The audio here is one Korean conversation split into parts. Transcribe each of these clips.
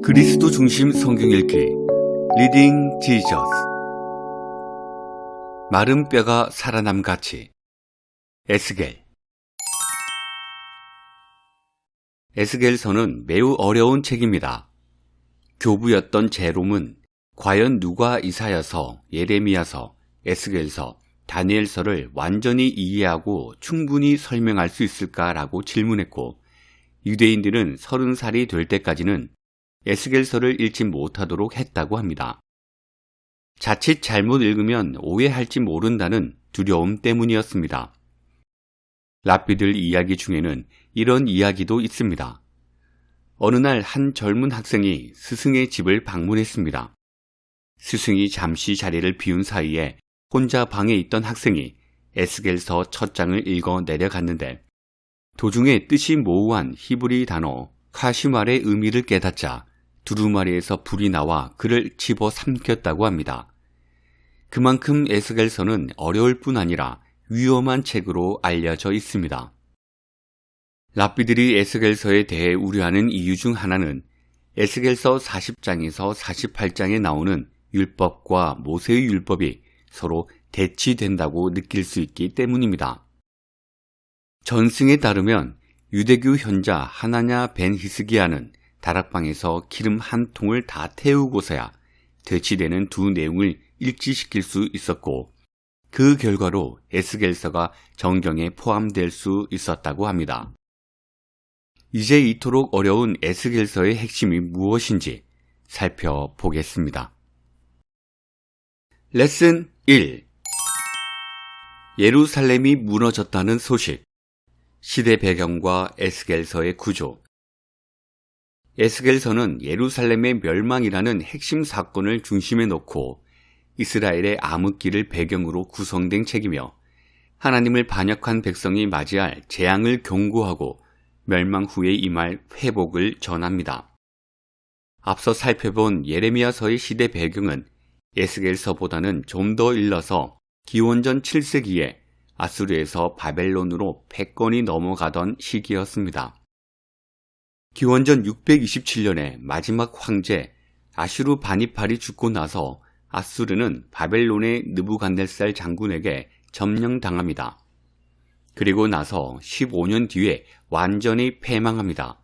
그리스도 중심 성경 읽기 리딩 지저스. 마른 뼈가 살아남같이. 에스겔서는 매우 어려운 책입니다. 교부였던 제롬은 과연 누가 이사야서, 예레미야서, 에스겔서, 다니엘서를 완전히 이해하고 충분히 설명할 수 있을까라고 질문했고, 유대인들은 30살이 될 때까지는 에스겔서를 읽지 못하도록 했다고 합니다. 자칫 잘못 읽으면 오해할지 모른다는 두려움 때문이었습니다. 랍비들 이야기 중에는 이런 이야기도 있습니다. 어느 날 한 젊은 학생이 스승의 집을 방문했습니다. 스승이 잠시 자리를 비운 사이에 혼자 방에 있던 학생이 에스겔서 첫 장을 읽어 내려갔는데, 도중에 뜻이 모호한 히브리 단어 카시말의 의미를 깨닫자 두루마리에서 불이 나와 그를 집어 삼켰다고 합니다. 그만큼 에스겔서는 어려울 뿐 아니라 위험한 책으로 알려져 있습니다. 랍비들이 에스겔서에 대해 우려하는 이유 중 하나는 에스겔서 40장에서 48장에 나오는 율법과 모세의 율법이 서로 대치된다고 느낄 수 있기 때문입니다. 전승에 따르면 유대교 현자 하나냐 벤 히스기야는 다락방에서 기름 한 통을 다 태우고서야 대치되는 두 내용을 일치시킬 수 있었고, 그 결과로 에스겔서가 정경에 포함될 수 있었다고 합니다. 이제 이토록 어려운 에스겔서의 핵심이 무엇인지 살펴보겠습니다. 레슨 1. 예루살렘이 무너졌다는 소식. 시대 배경과 에스겔서의 구조. 에스겔서는 예루살렘의 멸망이라는 핵심 사건을 중심에 놓고 이스라엘의 암흑기를 배경으로 구성된 책이며, 하나님을 반역한 백성이 맞이할 재앙을 경고하고 멸망 후에 임할 회복을 전합니다. 앞서 살펴본 예레미야서의 시대 배경은 에스겔서보다는 좀 더 일러서 기원전 7세기에 아수르에서 바벨론으로 패권이 넘어가던 시기였습니다. 기원전 627년에 마지막 황제 아슈르 바니팔이 죽고 나서 아수르는 바벨론의 느부갓네살 장군에게 점령당합니다. 그리고 나서 15년 뒤에 완전히 패망합니다.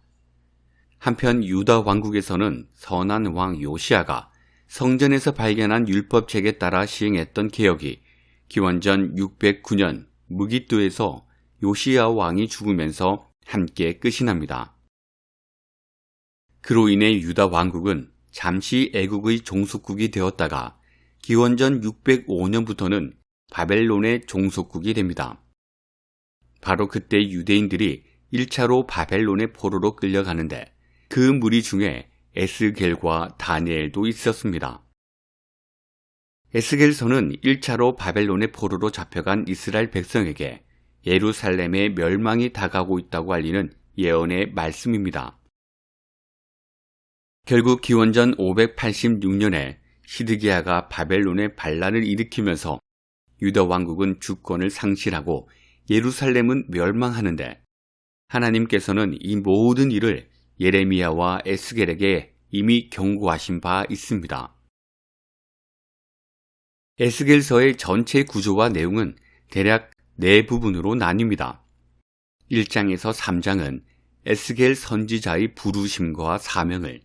한편 유다 왕국에서는 선한 왕 요시야가 성전에서 발견한 율법책에 따라 시행했던 개혁이 기원전 609년 무깃도에서 요시야 왕이 죽으면서 함께 끝이 납니다. 그로 인해 유다 왕국은 잠시 애국의 종속국이 되었다가 기원전 605년부터는 바벨론의 종속국이 됩니다. 바로 그때 유대인들이 1차로 바벨론의 포로로 끌려가는데, 그 무리 중에 에스겔과 다니엘도 있었습니다. 에스겔서는 1차로 바벨론의 포로로 잡혀간 이스라엘 백성에게 예루살렘의 멸망이 다가오고 있다고 알리는 예언의 말씀입니다. 결국 기원전 586년에 시드기야가 바벨론의 반란을 일으키면서 유다 왕국은 주권을 상실하고 예루살렘은 멸망하는데, 하나님께서는 이 모든 일을 예레미야와 에스겔에게 이미 경고하신 바 있습니다. 에스겔서의 전체 구조와 내용은 대략 4부분으로 나뉩니다. 1장에서 3장은 에스겔 선지자의 부르심과 사명을,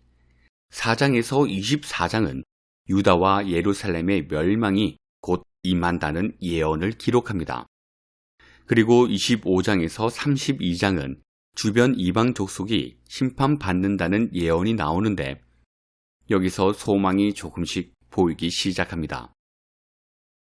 4장에서 24장은 유다와 예루살렘의 멸망이 곧 임한다는 예언을 기록합니다. 그리고 25장에서 32장은 주변 이방 족속이 심판받는다는 예언이 나오는데, 여기서 소망이 조금씩 보이기 시작합니다.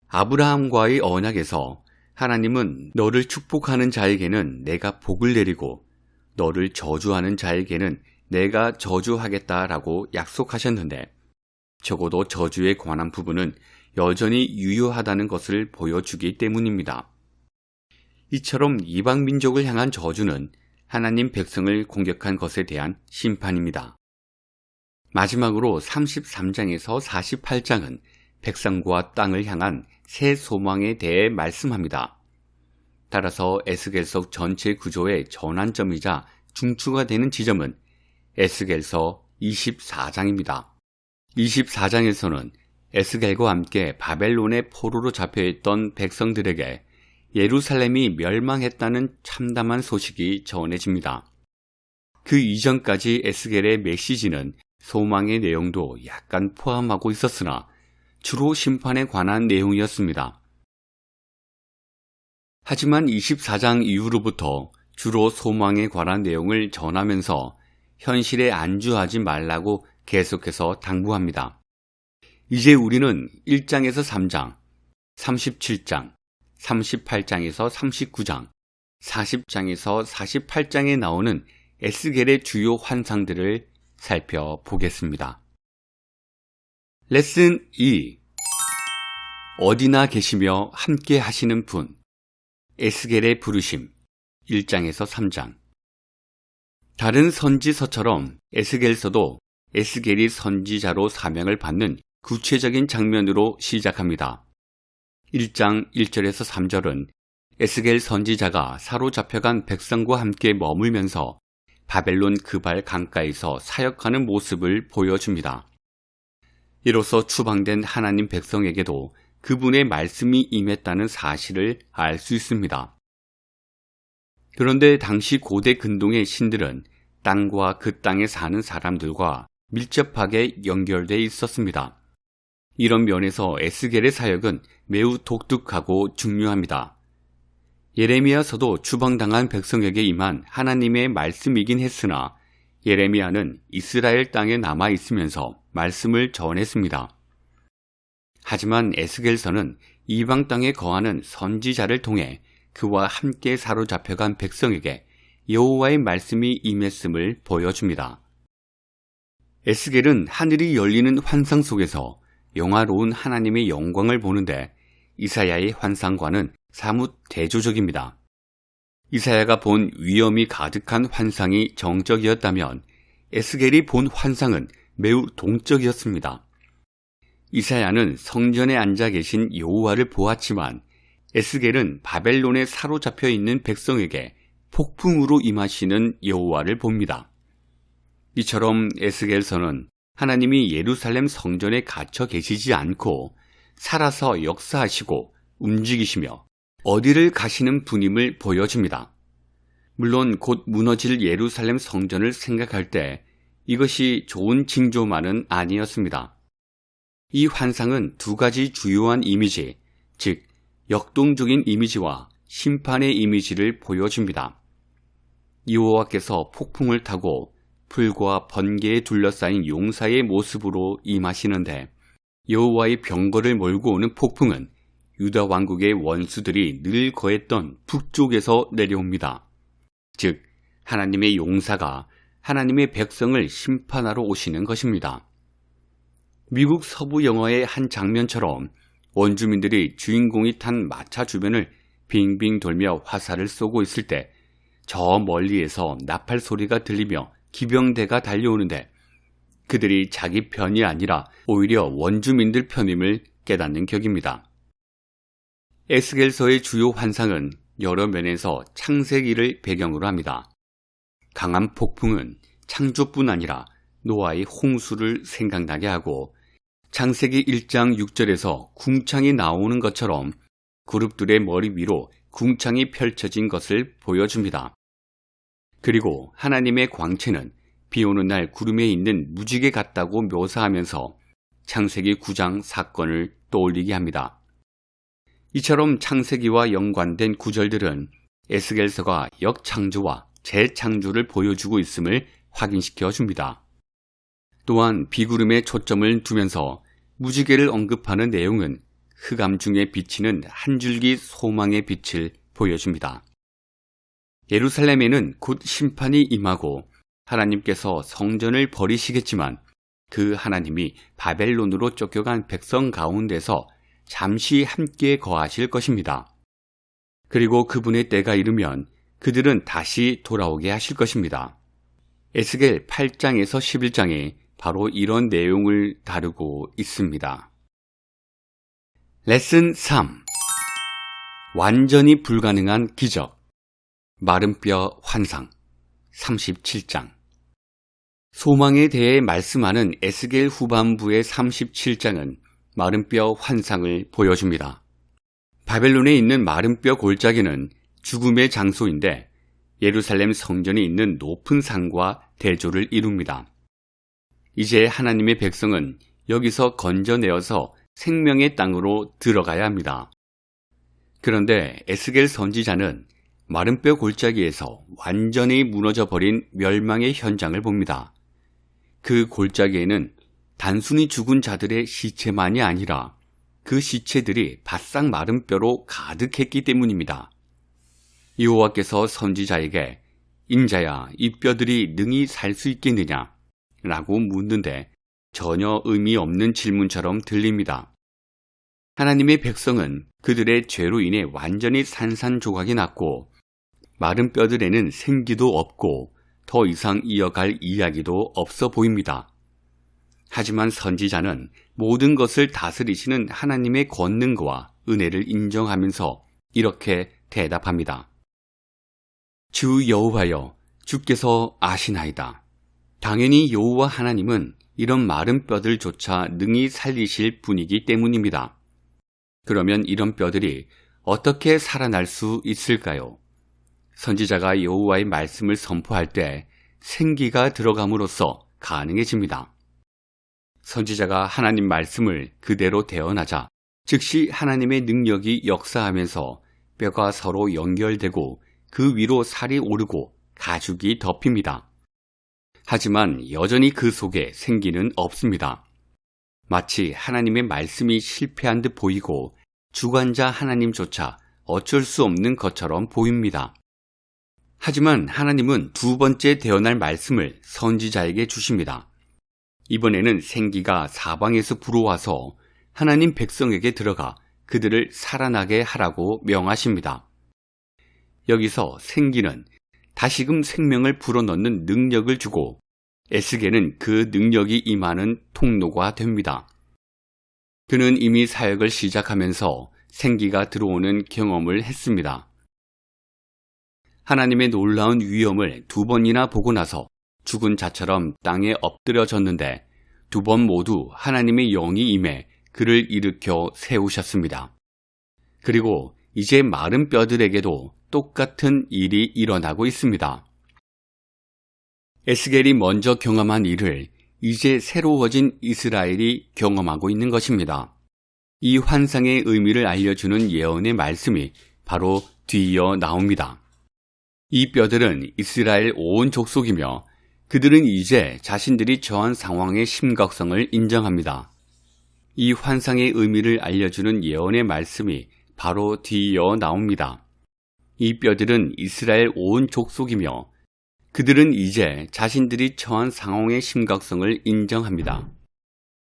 아브라함과의 언약에서 하나님은 너를 축복하는 자에게는 내가 복을 내리고 너를 저주하는 자에게는 내가 저주하겠다라고 약속하셨는데, 적어도 저주에 관한 부분은 여전히 유효하다는 것을 보여주기 때문입니다. 이처럼 이방 민족을 향한 저주는 하나님 백성을 공격한 것에 대한 심판입니다. 마지막으로 33장에서 48장은 백성과 땅을 향한 새 소망에 대해 말씀합니다. 따라서 에스겔서 전체 구조의 전환점이자 중추가 되는 지점은 에스겔서 24장입니다. 24장에서는 에스겔과 함께 바벨론의 포로로 잡혀있던 백성들에게 예루살렘이 멸망했다는 참담한 소식이 전해집니다. 그 이전까지 에스겔의 메시지는 소망의 내용도 약간 포함하고 있었으나 주로 심판에 관한 내용이었습니다. 하지만 24장 이후로부터 주로 소망에 관한 내용을 전하면서 현실에 안주하지 말라고 계속해서 당부합니다. 이제 우리는 1장에서 3장, 37장, 38장에서 39장, 40장에서 48장에 나오는 에스겔의 주요 환상들을 살펴보겠습니다. 레슨 2. 어디나 계시며 함께 하시는 분. 에스겔의 부르심. 1장에서 3장. 다른 선지서처럼 에스겔서도 에스겔이 선지자로 사명을 받는 구체적인 장면으로 시작합니다. 1장 1절에서 3절은 에스겔 선지자가 사로잡혀간 백성과 함께 머물면서 바벨론 그발 강가에서 사역하는 모습을 보여줍니다. 이로써 추방된 하나님 백성에게도 그분의 말씀이 임했다는 사실을 알 수 있습니다. 그런데 당시 고대 근동의 신들은 땅과 그 땅에 사는 사람들과 밀접하게 연결되어 있었습니다. 이런 면에서 에스겔의 사역은 매우 독특하고 중요합니다. 예레미야서도 추방당한 백성에게 임한 하나님의 말씀이긴 했으나 예레미야는 이스라엘 땅에 남아 있으면서 말씀을 전했습니다. 하지만 에스겔서는 이방 땅에 거하는 선지자를 통해 그와 함께 사로잡혀간 백성에게 여호와의 말씀이 임했음을 보여줍니다. 에스겔은 하늘이 열리는 환상 속에서 영화로운 하나님의 영광을 보는데 이사야의 환상과는 사뭇 대조적입니다. 이사야가 본 위험이 가득한 환상이 정적이었다면 에스겔이 본 환상은 매우 동적이었습니다. 이사야는 성전에 앉아 계신 여호와를 보았지만 에스겔은 바벨론에 사로잡혀 있는 백성에게 폭풍으로 임하시는 여호와를 봅니다. 이처럼 에스겔서는 하나님이 예루살렘 성전에 갇혀 계시지 않고 살아서 역사하시고 움직이시며 어디를 가시는 분임을 보여줍니다. 물론 곧 무너질 예루살렘 성전을 생각할 때 이것이 좋은 징조만은 아니었습니다. 이 환상은 두 가지 주요한 이미지, 즉 역동적인 이미지와 심판의 이미지를 보여줍니다. 여호와께서 폭풍을 타고 풀과 번개에 둘러싸인 용사의 모습으로 임하시는데 여호와의 병거를 몰고 오는 폭풍은 유다 왕국의 원수들이 늘 거했던 북쪽에서 내려옵니다. 즉 하나님의 용사가 하나님의 백성을 심판하러 오시는 것입니다. 미국 서부 영화의 한 장면처럼 원주민들이 주인공이 탄 마차 주변을 빙빙 돌며 화살을 쏘고 있을 때 저 멀리에서 나팔 소리가 들리며 기병대가 달려오는데 그들이 자기 편이 아니라 오히려 원주민들 편임을 깨닫는 격입니다. 에스겔서의 주요 환상은 여러 면에서 창세기를 배경으로 합니다. 강한 폭풍은 창조뿐 아니라 노아의 홍수를 생각나게 하고 창세기 1장 6절에서 궁창이 나오는 것처럼 그룹들의 머리 위로 궁창이 펼쳐진 것을 보여줍니다. 그리고 하나님의 광채는 비 오는 날 구름에 있는 무지개 같다고 묘사하면서 창세기 9장 사건을 떠올리게 합니다. 이처럼 창세기와 연관된 구절들은 에스겔서가 역창조와 재창조를 보여주고 있음을 확인시켜 줍니다. 또한 비구름에 초점을 두면서 무지개를 언급하는 내용은 흑암 중에 비치는 한 줄기 소망의 빛을 보여줍니다. 예루살렘에는 곧 심판이 임하고 하나님께서 성전을 버리시겠지만 그 하나님이 바벨론으로 쫓겨간 백성 가운데서 잠시 함께 거하실 것입니다. 그리고 그분의 때가 이르면 그들은 다시 돌아오게 하실 것입니다. 에스겔 8장에서 11장에 바로 이런 내용을 다루고 있습니다. 레슨 3. 완전히 불가능한 기적, 마른 뼈 환상, 37장. 소망에 대해 말씀하는 에스겔 후반부의 37장은 마른 뼈 환상을 보여줍니다. 바벨론에 있는 마른 뼈 골짜기는 죽음의 장소인데 예루살렘 성전이 있는 높은 산과 대조를 이룹니다. 이제 하나님의 백성은 여기서 건져내어서 생명의 땅으로 들어가야 합니다. 그런데 에스겔 선지자는 마른 뼈 골짜기에서 완전히 무너져 버린 멸망의 현장을 봅니다. 그 골짜기에는 단순히 죽은 자들의 시체만이 아니라 그 시체들이 바싹 마른 뼈로 가득했기 때문입니다. 여호와께서 선지자에게 인자야, 이 뼈들이 능히 살 수 있겠느냐? 라고 묻는데 전혀 의미 없는 질문처럼 들립니다. 하나님의 백성은 그들의 죄로 인해 완전히 산산조각이 났고 마른 뼈들에는 생기도 없고 더 이상 이어갈 이야기도 없어 보입니다. 하지만 선지자는 모든 것을 다스리시는 하나님의 권능과 은혜를 인정하면서 이렇게 대답합니다. 주 여호와여, 주께서 아시나이다. 당연히 여호와 하나님은 이런 마른 뼈들조차 능히 살리실 분이기 때문입니다. 그러면 이런 뼈들이 어떻게 살아날 수 있을까요? 선지자가 여호와의 말씀을 선포할 때 생기가 들어감으로써 가능해집니다. 선지자가 하나님 말씀을 그대로 대언하자 즉시 하나님의 능력이 역사하면서 뼈가 서로 연결되고 그 위로 살이 오르고 가죽이 덮입니다. 하지만 여전히 그 속에 생기는 없습니다. 마치 하나님의 말씀이 실패한 듯 보이고 주관자 하나님조차 어쩔 수 없는 것처럼 보입니다. 하지만 하나님은 두 번째 대언할 말씀을 선지자에게 주십니다. 이번에는 생기가 사방에서 불어와서 하나님 백성에게 들어가 그들을 살아나게 하라고 명하십니다. 여기서 생기는 다시금 생명을 불어넣는 능력을 주고 에스겔은 그 능력이 임하는 통로가 됩니다. 그는 이미 사역을 시작하면서 생기가 들어오는 경험을 했습니다. 하나님의 놀라운 위엄을 두 번이나 보고 나서 죽은 자처럼 땅에 엎드려졌는데 두 번 모두 하나님의 영이 임해 그를 일으켜 세우셨습니다. 그리고 이제 마른 뼈들에게도 똑같은 일이 일어나고 있습니다. 에스겔이 먼저 경험한 일을 이제 새로워진 이스라엘이 경험하고 있는 것입니다. 이 환상의 의미를 알려주는 예언의 말씀이 바로 뒤이어 나옵니다. 이 뼈들은 이스라엘 온 족속이며 그들은 이제 자신들이 처한 상황의 심각성을 인정합니다. 이 환상의 의미를 알려주는 예언의 말씀이 바로 뒤이어 나옵니다. 이 뼈들은 이스라엘 온 족속이며 그들은 이제 자신들이 처한 상황의 심각성을 인정합니다.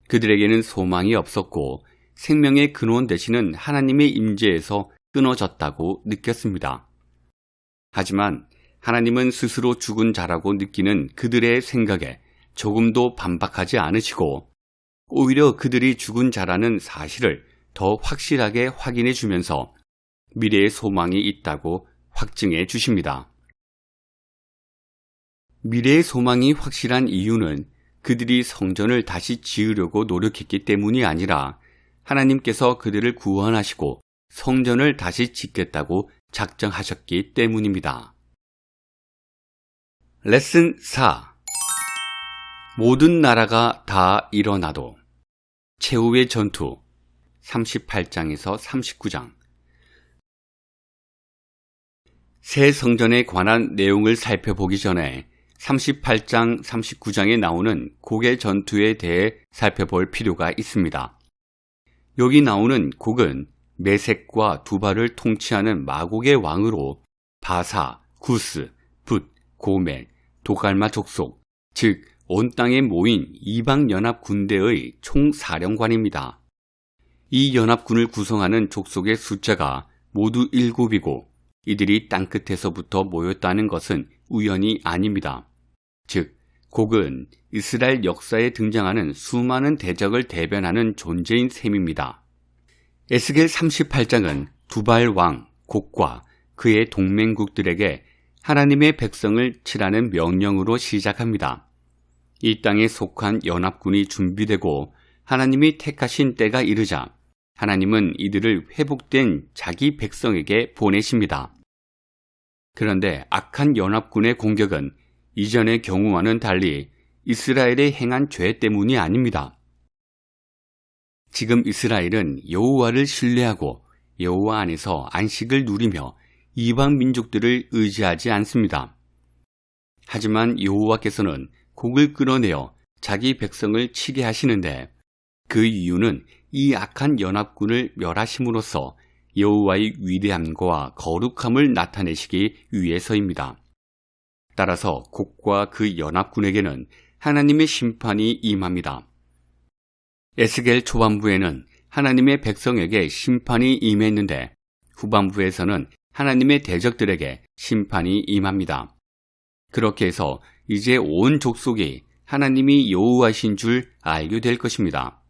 그들에게는 소망이 없었고 생명의 근원 되시는 하나님의 임재에서 끊어졌다고 느꼈습니다. 하지만 하나님은 스스로 죽은 자라고 느끼는 그들의 생각에 조금도 반박하지 않으시고 오히려 그들이 죽은 자라는 사실을 더 확실하게 확인해 주면서 미래의 소망이 있다고 확증해 주십니다. 미래의 소망이 확실한 이유는 그들이 성전을 다시 지으려고 노력했기 때문이 아니라 하나님께서 그들을 구원하시고 성전을 다시 짓겠다고 작정하셨기 때문입니다. 레슨 4. 모든 나라가 다 일어나도 최후의 전투 38장에서 39장. 새 성전에 관한 내용을 살펴보기 전에 38장, 39장에 나오는 곡의 전투에 대해 살펴볼 필요가 있습니다. 여기 나오는 곡은 메섹과 두발을 통치하는 마곡의 왕으로 바사, 구스, 붓, 고멜, 도갈마 족속, 즉 온 땅에 모인 이방연합 군대의 총사령관입니다. 이 연합군을 구성하는 족속의 숫자가 모두 7이고 이들이 땅끝에서부터 모였다는 것은 우연이 아닙니다. 즉, 곡은 이스라엘 역사에 등장하는 수많은 대적을 대변하는 존재인 셈입니다. 에스겔 38장은 두발 왕 곡과 그의 동맹국들에게 하나님의 백성을 치라는 명령으로 시작합니다. 이 땅에 속한 연합군이 준비되고 하나님이 택하신 때가 이르자 하나님은 이들을 회복된 자기 백성에게 보내십니다. 그런데 악한 연합군의 공격은 이전의 경우와는 달리 이스라엘의 행한 죄 때문이 아닙니다. 지금 이스라엘은 여호와를 신뢰하고 여호와 안에서 안식을 누리며 이방 민족들을 의지하지 않습니다. 하지만 여호와께서는 곡을 끌어내어 자기 백성을 치게 하시는데 그 이유는 이 악한 연합군을 멸하심으로써 여호와의 위대함과 거룩함을 나타내시기 위해서입니다. 따라서 곡과 그 연합군에게는 하나님의 심판이 임합니다. 에스겔 초반부에는 하나님의 백성에게 심판이 임했는데 후반부에서는 하나님의 대적들에게 심판이 임합니다. 그렇게 해서 이제 온 족속이 하나님이 여호와신 줄 알게 될 것입니다.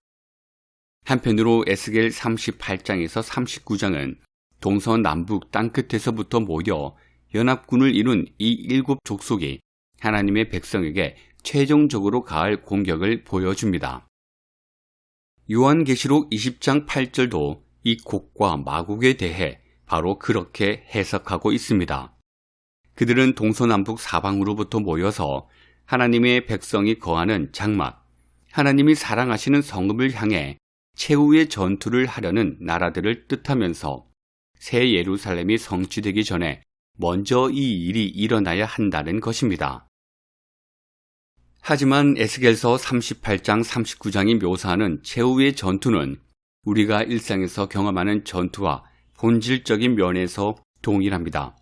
한편으로 에스겔 38장에서 39장은 동서남북 땅끝에서부터 모여 연합군을 이룬 이 일곱 족속이 하나님의 백성에게 최종적으로 가할 공격을 보여줍니다. 요한계시록 20장 8절도 이 곡과 마곡에 대해 바로 그렇게 해석하고 있습니다. 그들은 동서남북 사방으로부터 모여서 하나님의 백성이 거하는 장막, 하나님이 사랑하시는 성읍을 향해 최후의 전투를 하려는 나라들을 뜻하면서 새 예루살렘이 성취되기 전에 먼저 이 일이 일어나야 한다는 것입니다. 하지만 에스겔서 38장 39장이 묘사하는 최후의 전투는 우리가 일상에서 경험하는 전투와 본질적인 면에서 동일합니다.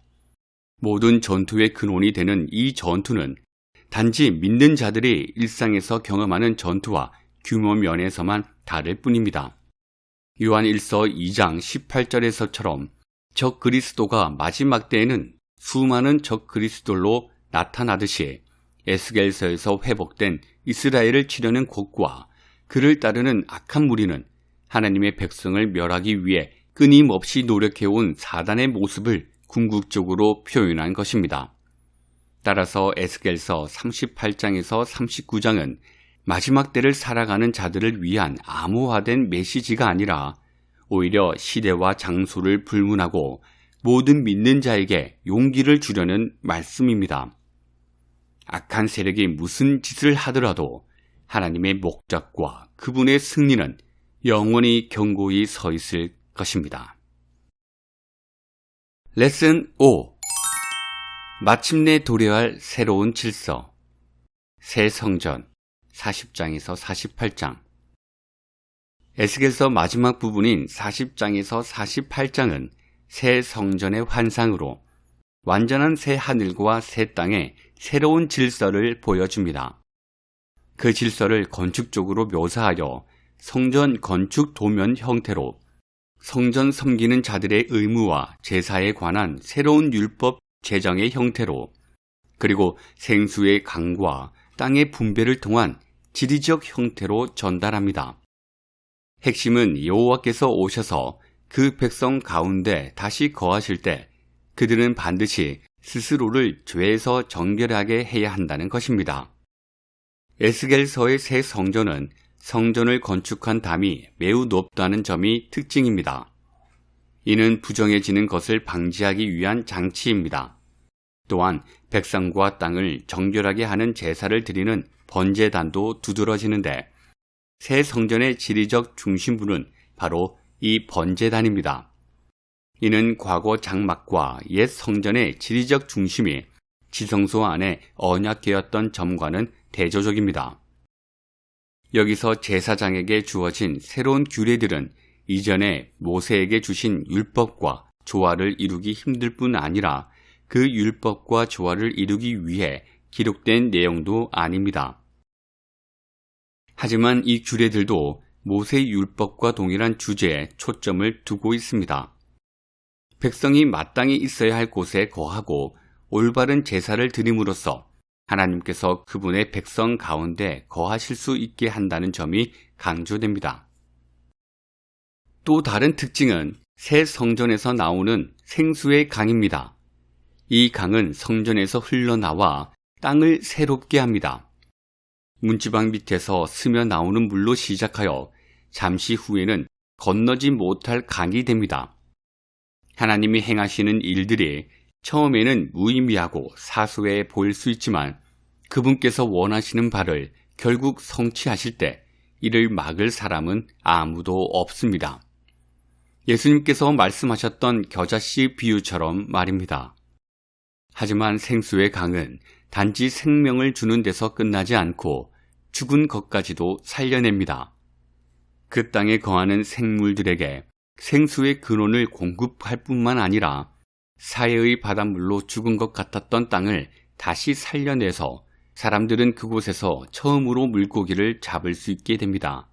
모든 전투의 근원이 되는 이 전투는 단지 믿는 자들이 일상에서 경험하는 전투와 규모 면에서만 다를 뿐입니다. 요한 1서 2장 18절에서처럼 적 그리스도가 마지막 때에는 수많은 적 그리스도로 나타나듯이 에스겔서에서 회복된 이스라엘을 치려는 곡과 그를 따르는 악한 무리는 하나님의 백성을 멸하기 위해 끊임없이 노력해온 사단의 모습을 궁극적으로 표현한 것입니다. 따라서 에스겔서 38장에서 39장은 마지막 때를 살아가는 자들을 위한 암호화된 메시지가 아니라 오히려 시대와 장소를 불문하고 모든 믿는 자에게 용기를 주려는 말씀입니다. 악한 세력이 무슨 짓을 하더라도 하나님의 목적과 그분의 승리는 영원히 견고히 서 있을 것입니다. 레슨 5. 마침내 도래할 새로운 질서. 새 성전 40장에서 48장. 에스겔서 마지막 부분인 40장에서 48장은 새 성전의 환상으로 완전한 새 하늘과 새 땅의 새로운 질서를 보여줍니다. 그 질서를 건축적으로 묘사하여 성전 건축 도면 형태로 성전 섬기는 자들의 의무와 제사에 관한 새로운 율법 제정의 형태로 그리고 생수의 강과 땅의 분배를 통한 지리적 형태로 전달합니다. 핵심은 여호와께서 오셔서 그 백성 가운데 다시 거하실 때 그들은 반드시 스스로를 죄에서 정결하게 해야 한다는 것입니다. 에스겔서의 새 성전은 성전을 건축한 담이 매우 높다는 점이 특징입니다. 이는 부정해지는 것을 방지하기 위한 장치입니다. 또한 백성과 땅을 정결하게 하는 제사를 드리는 번제단도 두드러지는데 새 성전의 지리적 중심부는 바로 이 번제단입니다. 이는 과거 장막과 옛 성전의 지리적 중심이 지성소 안에 언약궤였던 점과는 대조적입니다. 여기서 제사장에게 주어진 새로운 규례들은 이전에 모세에게 주신 율법과 조화를 이루기 힘들 뿐 아니라 그 율법과 조화를 이루기 위해 기록된 내용도 아닙니다. 하지만 이 규례들도 모세 율법과 동일한 주제에 초점을 두고 있습니다. 백성이 마땅히 있어야 할 곳에 거하고 올바른 제사를 드림으로써 하나님께서 그분의 백성 가운데 거하실 수 있게 한다는 점이 강조됩니다. 또 다른 특징은 새 성전에서 나오는 생수의 강입니다. 이 강은 성전에서 흘러나와 땅을 새롭게 합니다. 문지방 밑에서 스며 나오는 물로 시작하여 잠시 후에는 건너지 못할 강이 됩니다. 하나님이 행하시는 일들이 처음에는 무의미하고 사소해 보일 수 있지만 그분께서 원하시는 바를 결국 성취하실 때 이를 막을 사람은 아무도 없습니다. 예수님께서 말씀하셨던 겨자씨 비유처럼 말입니다. 하지만 생수의 강은 단지 생명을 주는 데서 끝나지 않고 죽은 것까지도 살려냅니다. 그 땅에 거하는 생물들에게 생수의 근원을 공급할 뿐만 아니라 사해의 바닷물로 죽은 것 같았던 땅을 다시 살려내서 사람들은 그곳에서 처음으로 물고기를 잡을 수 있게 됩니다.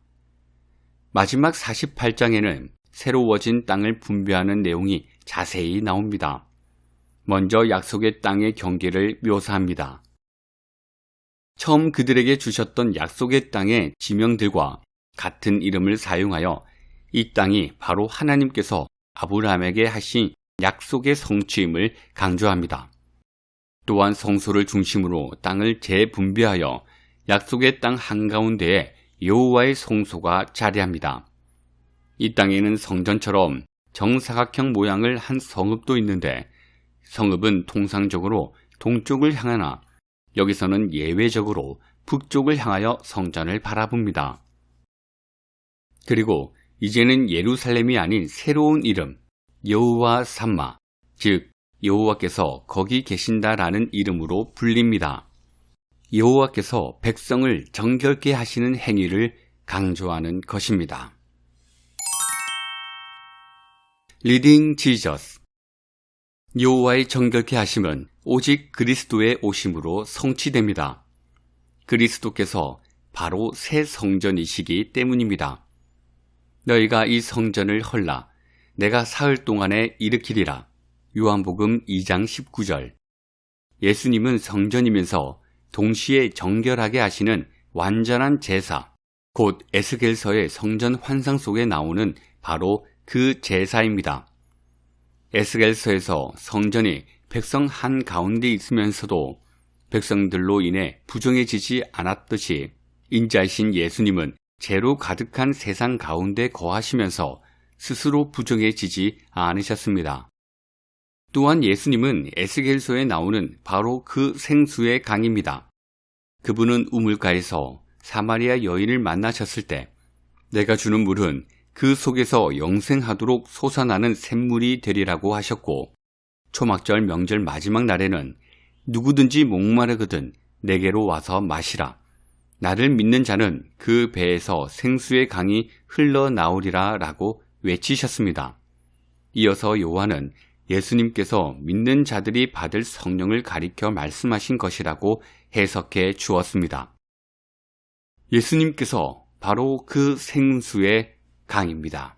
마지막 48장에는 새로워진 땅을 분배하는 내용이 자세히 나옵니다. 먼저 약속의 땅의 경계를 묘사합니다. 처음 그들에게 주셨던 약속의 땅의 지명들과 같은 이름을 사용하여 이 땅이 바로 하나님께서 아브라함에게 하신 약속의 성취임을 강조합니다. 또한 성소를 중심으로 땅을 재분배하여 약속의 땅 한가운데에 여호와의 성소가 자리합니다. 이 땅에는 성전처럼 정사각형 모양을 한 성읍도 있는데 성읍은 통상적으로 동쪽을 향하나 여기서는 예외적으로 북쪽을 향하여 성전을 바라봅니다. 그리고 이제는 예루살렘이 아닌 새로운 이름 여호와 삼마, 즉 여호와께서 거기 계신다라는 이름으로 불립니다. 여호와께서 백성을 정결케 하시는 행위를 강조하는 것입니다. 리딩 지저스. 여호와의 정결케 하심은 오직 그리스도의 오심으로 성취됩니다. 그리스도께서 바로 새 성전이시기 때문입니다. 너희가 이 성전을 헐라 내가 사흘 동안에 일으키리라. 요한복음 2장 19절. 예수님은 성전이면서 동시에 정결하게 하시는 완전한 제사, 곧 에스겔서의 성전 환상 속에 나오는 바로 그 제사입니다. 에스겔서에서 성전이 백성 한가운데 있으면서도 백성들로 인해 부정해지지 않았듯이 인자이신 예수님은 죄로 가득한 세상 가운데 거하시면서 스스로 부정해지지 않으셨습니다. 또한 예수님은 에스겔서에 나오는 바로 그 생수의 강입니다. 그분은 우물가에서 사마리아 여인을 만나셨을 때 내가 주는 물은 그 속에서 영생하도록 솟아나는 샘물이 되리라고 하셨고 초막절 명절 마지막 날에는 누구든지 목마르거든 내게로 와서 마시라. 나를 믿는 자는 그 배에서 생수의 강이 흘러나오리라 라고 외치셨습니다. 이어서 요한은 예수님께서 믿는 자들이 받을 성령을 가리켜 말씀하신 것이라고 해석해 주었습니다. 예수님께서 바로 그 생수의 강입니다.